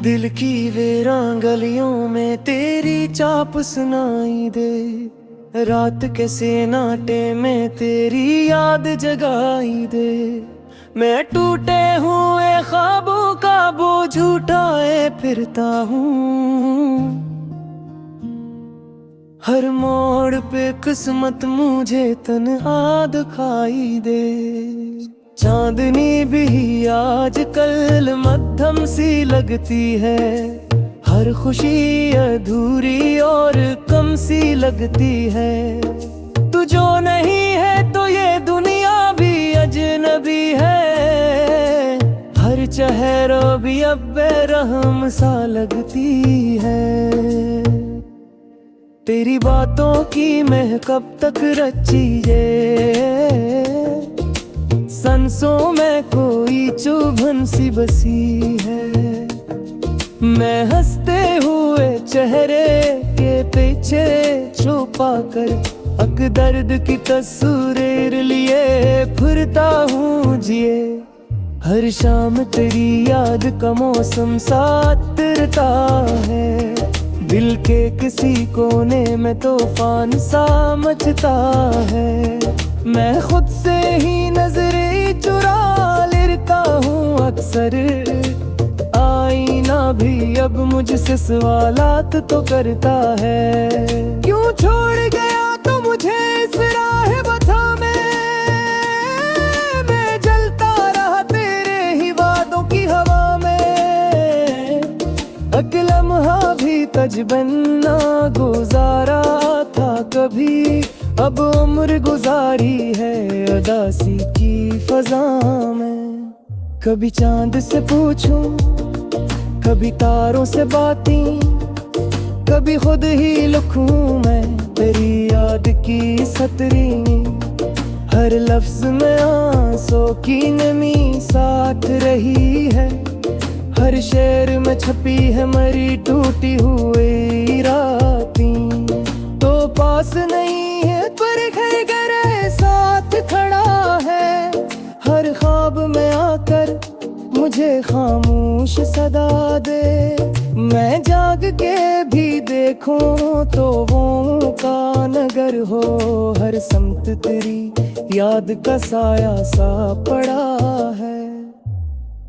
दिल की वीरान गलियों में तेरी चाप सुनाई दे। रात के सन्नाटे में तेरी याद जगाई दे। मैं टूटे हुए ख्वाबों का बोझ उठाए फिरता हूँ। हर मोड़ पे किस्मत मुझे तन्हा दिखाई दे। चांदनी भी आजकल मध्यम सी लगती है। हर खुशी अधूरी और कम सी लगती है। तू जो नहीं है तो ये दुनिया भी अजनबी है। हर चेहरा भी अब बेरहम सा लगती है। तेरी बातों की मैं कब तक रची ये। सांसों में कोई चुभन सी बसी है। मैं हंसते हुए चेहरे के पीछे छुपा कर अक दर्द की तस्वीर लिए फिरता हूँ जिए। हर शाम तेरी याद का मौसम साथ रहता है। दिल के किसी कोने में तूफान सा मचता है। मैं खुद से ही नजरें चुरा लेता हूँ अक्सर। आईना भी अब मुझसे सवालात तो करता है। क्यों छोड़ गया तो मुझे इस राह बता में। मैं जलता रहा तेरे ही वादों की हवा में। अगला लम्हा भी तजबन्ना गुजारा था कभी। अब उम्र गुजारी है उदासी की फजा में। कभी चांद से पूछूं, कभी तारों से बातें, कभी खुद ही लिखूं मैं तेरी याद की सतरी। हर लफ्ज में आंसू की नमी साथ रही है। हर शेर में छपी है मरी टूटी हुई रातें। तो पास नहीं है पर घर साथ खड़ा है। हर ख्वाब में आकर मुझे खामोश सदा दे। मैं जाग के भी देखूं तो वो का नगर हो। हर समत तेरी याद का साया सा पड़ा है।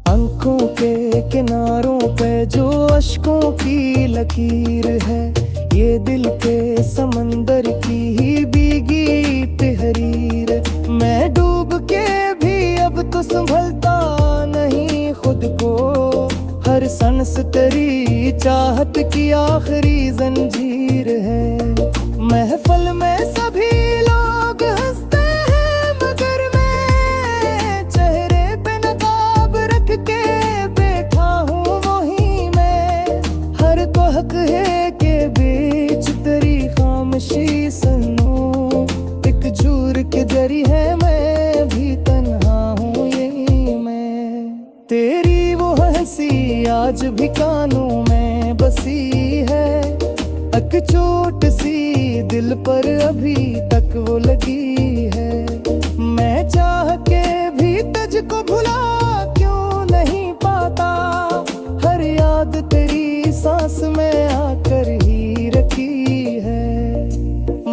आंखों के किनारों पे जो अश्कों की लकीर है। ये दिल के समंदर की ही भीगी तहरीर। मैं डूब के भी अब तो संभलता नहीं खुद को। हर सांस तेरी चाहत की आखिरी जंजीर है। महफिल में सभी लोग हंसते हैं मगर मैं चेहरे पे नकाब रख के बैठा हूँ वहीं मैं। हर को हक है के बीच तेरी खामोशी सुनूं। एक झूर के जरी है मैं भी तन्हा हूँ यही मैं। तेरी वो हंसी आज भी कानों में बसी है। एक चोट सी दिल पर अभी तक वो लगी है। मैं चाह के भी तुझको भुला क्यों नहीं पाता। हर याद तेरी सांस में आकर ही रखी है।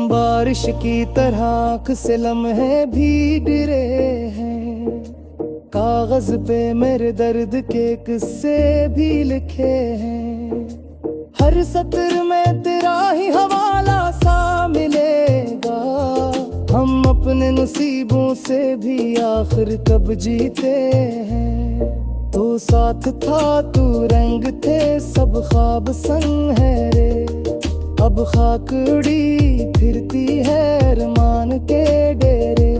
बारिश की तरह आँख से लम्हे भीग रहे हैं। कागज पे मेरे दर्द के किस्से भी लिखे हैं। हर सत्र में तेरा ही हवाला सा मिलेगा। हम अपने नसीबों से भी आखिर कब जीते हैं। तो साथ था तू रंग थे सब ख्वाब संग है रे। अब खाक उड़ी फिरती है अरमान के डेरे।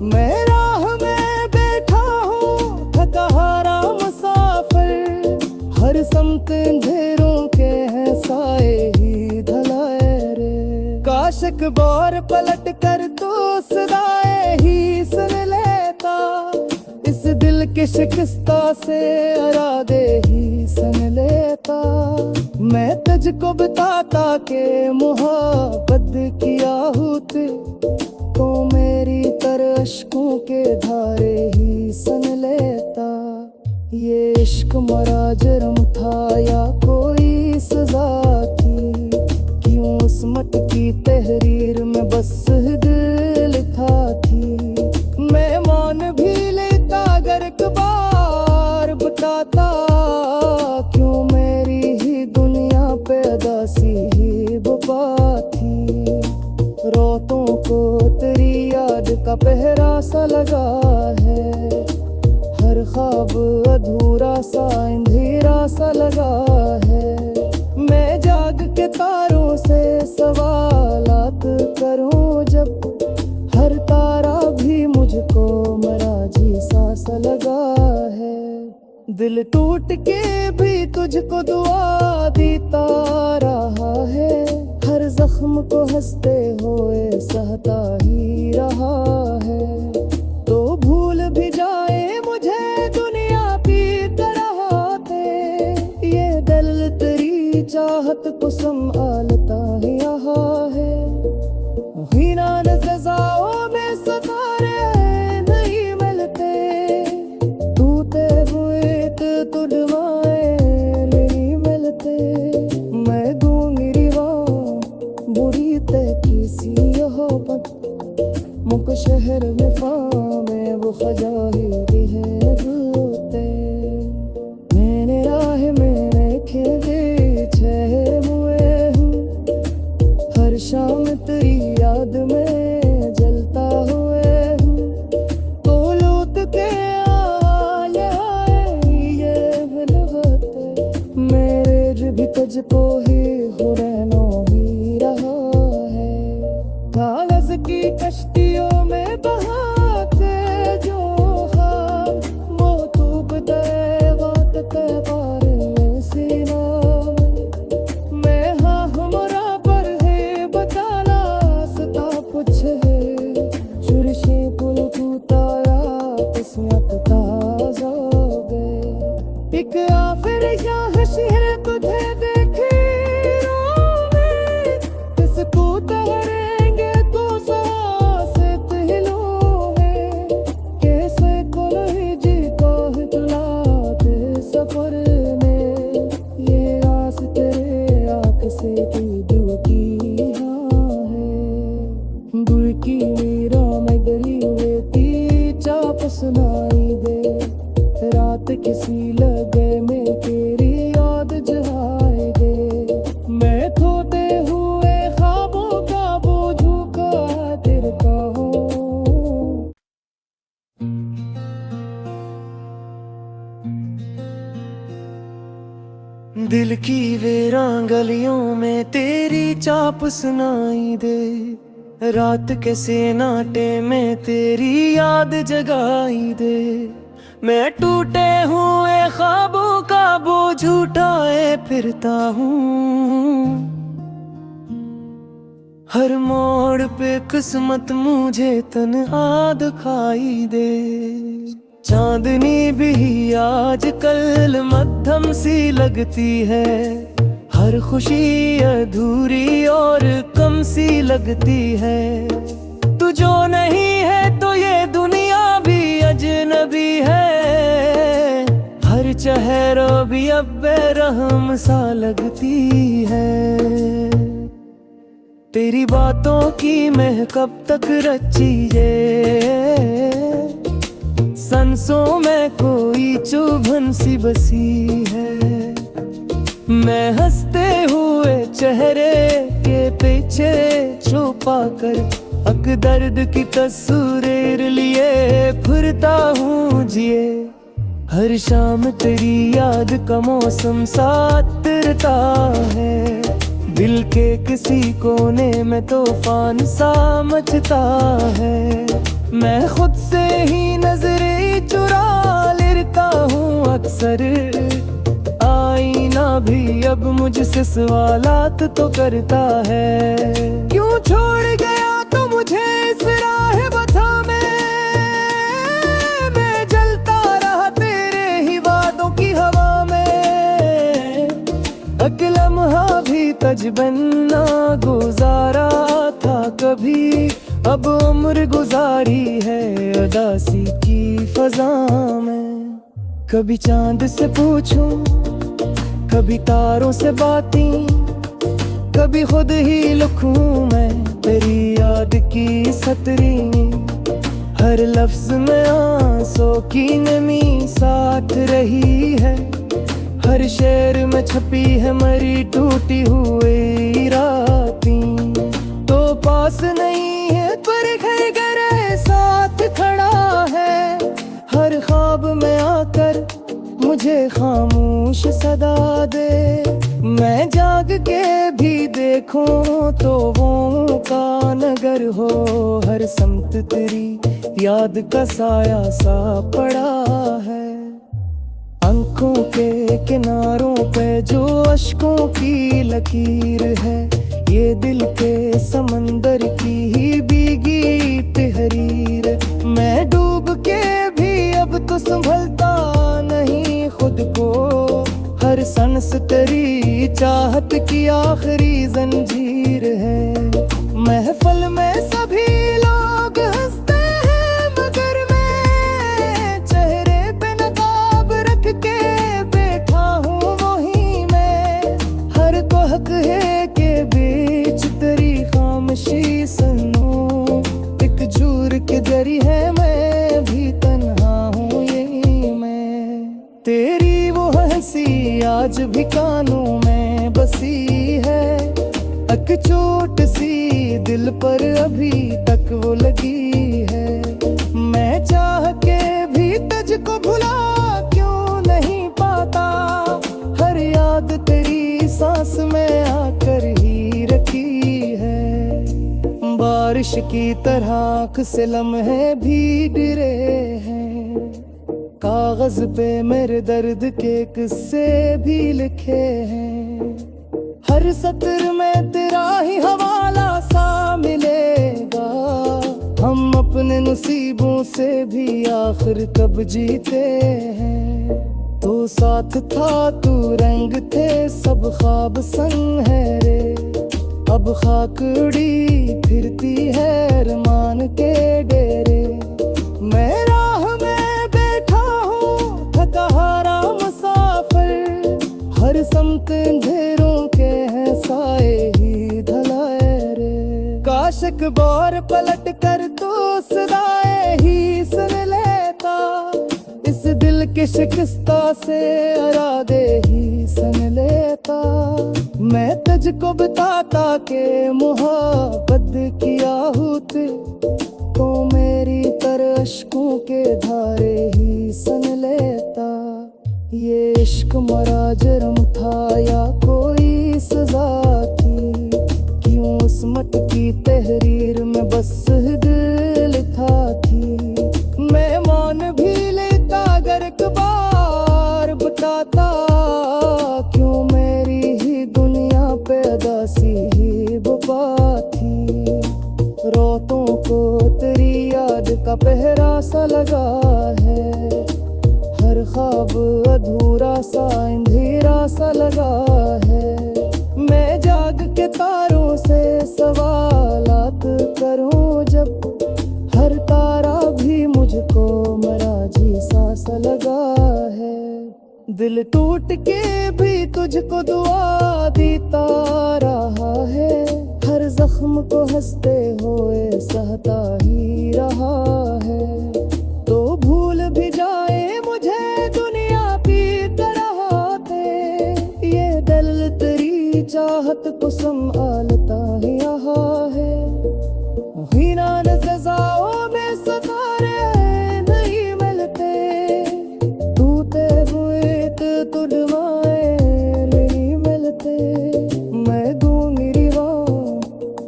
मैं राह में बैठा हूँ थका हारा मुसाफिर। हर समत अंधेरों के हैं साए ही धलाए रे। काश एक बार पलट कर तो सदाए ही सुन लेता। इस दिल के शिकस्ता से इरादे ही सुन लेता। मैं तुझको बताता के मोहब्बत की आहूत तो मेरी तरह अश्कों के धारे ही सुन लेता। ये इश्क मरा जुर्म था या कोई सजा थी? क्यों उस मटकी तहरीर में बस दिल लिखा थी? मैं मौन भी लेता अगर एक बार बताता, क्यों मेरी ही दुनिया पे अदासी ही बुपा थी? रातों को तेरी याद का पहरा सा लगा है, हर ख्वाब अधूरा सा अंधेरा सा लगा है। मैं जाग के तारों से सवालात करूं जब, हर तारा भी मुझको मराजी सा लगा है। दिल टूट के भी तुझको दुआ देता रहा है, हर जख्म को हंसते हुए सहता ही रहा है। तो भूल भी जाए मुझे दुनिया की तरह ते, ये दिल तेरी चाहत को संभालता ही यहाँ है। हीना सजाओं में सितारे नहीं मिलते, टूटे हुए तुड़वाए नहीं मिलते। मैं दूंगी रिवा बुरी ते किसी मोहब्बत, मुक शहर में फामे वो खजाही है रूते। मैंने राह में खेले ठहरे हुए हूँ, हर शाम तेरी याद में जलता हुए हूँ। तो लूट के आए ये लगते, मेरे जो भी तुझको ही हो रहना ही रहा है। कागज की कश्तियों में बहा के जो ख्वाब, वो तूब दे बात ते बारे सीना। मैं हाँ हमरा पर है बताला सता कुछ है, शुरशे पुल टूटाया किस्मत ताजा गए। एक आखिर यहाँ शहर तुझे देखे रोवे, किसको तहरेंगे तो सांसें हिलो है। कैसे को नहीं जी को हितलाते सफर में, ये आस तेरे आँख से तू दुखी हाँ है। दूर की मीरा में गली हुए ती चाप सुनाई दे, रात किसी लगे में तेरी याद जहाए दे। मैं खोते हुए ख्वाबों का बोझू का तिरका हूँ। दिल की वीरान गलियों में तेरी चाप सुनाई दे, रात के सन्नाटे में तेरी याद जगाई दे। मैं टूटे हुए ख्वाबों का बोझ उठाए फिरता हूँ, हर मोड़ पे किस्मत मुझे तन्हा दिखाई दे। चांदनी भी आजकल मध्यम सी लगती है, हर खुशी अधूरी और कम सी लगती है। तू जो नहीं है तो ये दुनिया भी अजनबी है, हर चेहरा भी अब बेरहम सा लगती है। तेरी बातों की मैं कब तक रची ये, सांसों में कोई चुभन सी बसी है। मैं हंसते हुए चेहरे के पीछे छुपा कर अक दर्द की तस्वीर लिए फिरता हूँ जिए। हर शाम तेरी याद का मौसम साथ रहता है, दिल के किसी कोने में तूफान सा मचता है। मैं खुद से ही नजरें चुरा लेता हूँ अक्सर, आईना भी अब मुझसे सवालात तो करता है। क्यों छोड़ गया तो मुझे इस राह बता में, मैं जलता रहा तेरे ही वादों की हवा में। एक लम्हा भी तजबन ना गुजारा था कभी, अब उम्र गुजारी है उदासी की फजा में। कभी चांद से पूछूं, कभी तारों से बातें, कभी खुद ही लिखूं मैं तेरी याद की सतरी। हर लफ्ज में आंसू की नमी साथ रही है, हर शेर में छपी है मरी टूटी हुई रातें। तो पास नहीं है पर घर साथ खड़ा है, हर ख्वाब में आकर मुझे खामोश सदा दे। मैं जाग के भी देखूं तो वो का नगर हो, हर समत तेरी याद का साया सा पड़ा है। आंखों के किनारों पे जो अश्कों की लकीर है, ये दिल के समंदर की ही भीगी तहरीर। मैं डूब के भी अब तो संभलता नहीं खुद को, हर सांस तेरी चाहत की आखिरी जंजीर है। महफिल में सभी लोग हंसते हैं मगर मैं चेहरे पे नकाब रख के बैठा हूँ वहीं मैं। हर को हक है के बीच तेरी खामोशी सुनूं, एक झूर के दरी है मैं भी तन्हा हूँ यही मैं। तेरी वो हंसी आज भी कानों में बसी है, एक चोट सी दिल पर अभी तक वो लगी है। मैं चाह के भी तुझको भुला क्यों नहीं पाता, हर याद तेरी सांस में आकर ही रखी है। बारिश की तरह आँख से लम्हे भीग रहे हैं, कागज पे मेरे दर्द के किस्से भी लिखे हैं। हर सत्र में तेरा ही हवाला सा मिलेगा, हम अपने नसीबों से भी आखिर कब जीते हैं। तो साथ था तू रंग थे सब ख्वाब संग है रे, अब खाक उड़ी फिरती है अरमान के डेरे। मैं राह में बैठा हूँ थका हारा मुसाफिर, हर समत अंधेरों के हैं साए ही धलाए रे। काश एक बार पलट कर तो सदाए ही सुन लेता, इस दिल के शिकस्ता से इरादे ही सुन लेता। मैं तुझको बताता के मोहब्बत किया हूत, तो मेरी तरह अश्कों के धारे ही सुन लेता। ये इश्क मरा जुर्म था या कोई सजा थी, क्यों उस मटकी तहरीर में बस दिल लिखा थी। मैं मान भी लेता अगर एक बार बताता, क्यों मेरी ही दुनिया पे अदासी ही बुपा थी। रातों को तेरी याद का पहरा सा लगा है, हर ख्वाब अधूरा सा अंधेरा सा लगा है। मैं जाग के तारों से सवालात करूं जब, हर तारा भी मुझको मराजी सा लगा है। दिल टूट के भी तुझको दुआ देता रहा है, हर जख्म को हंसते हुए सहता ही रहा है। तो भूल भी जाए मुझे दुनिया की तरह थे, ये दिल तेरी चाहत को संभालता ही रहा है। हीना सजाओं में सितारे नहीं मिलते, टूटे हुए तुडवाए नहीं मिलते। मैं दूं मेरी राह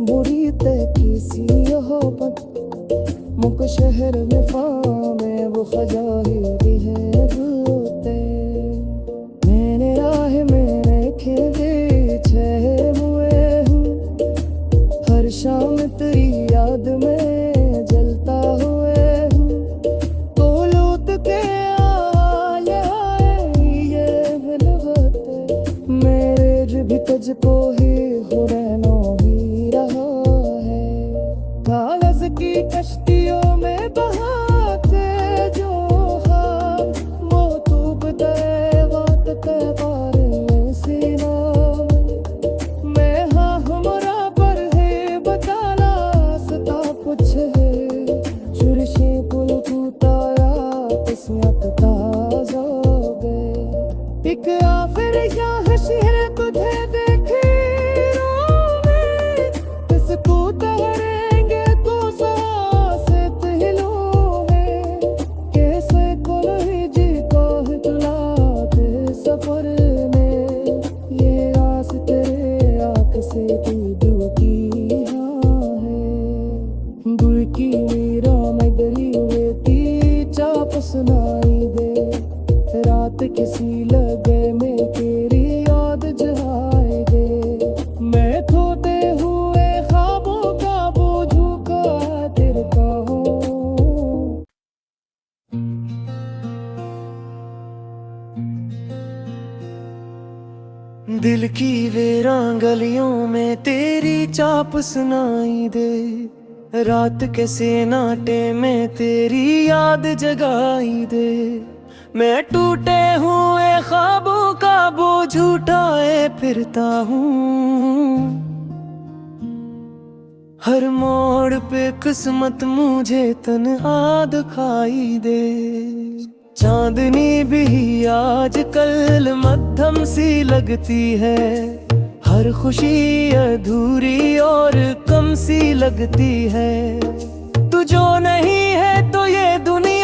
बुरी ते किसी मोहब्बत, मुक शहर में फामे वो खजाही है रूते। मैंने राह में रखे बिछे हुए हूँ, हर शाम तेरी याद में जलता हुए हूँ। तो लौट के आए ये लगते, मेरे जो भी तुझको ही हो रहना ही रहा है। कागज की कश्तियों में बहाते जो ख्वाब, वो सुनाई दे। रात किसी लगे में तेरी याद जगाए दे। मैं खोते हुए ख्वाबों का बोझ का तेरे का हूँ। दिल की वीरान गलियों में तेरी चाप सुनाई दे। रात के सन्नाटे में तेरी याद जगाई दे। मैं टूटे हुए ख्वाबों का बोझ उठाए फिरता हूँ। हर मोड़ पे किस्मत मुझे तन्हा दिखाई दे। चांदनी भी आजकल मध्यम सी लगती है। हर खुशी अधूरी और कम सी लगती है। तू जो नहीं है तो ये दुनिया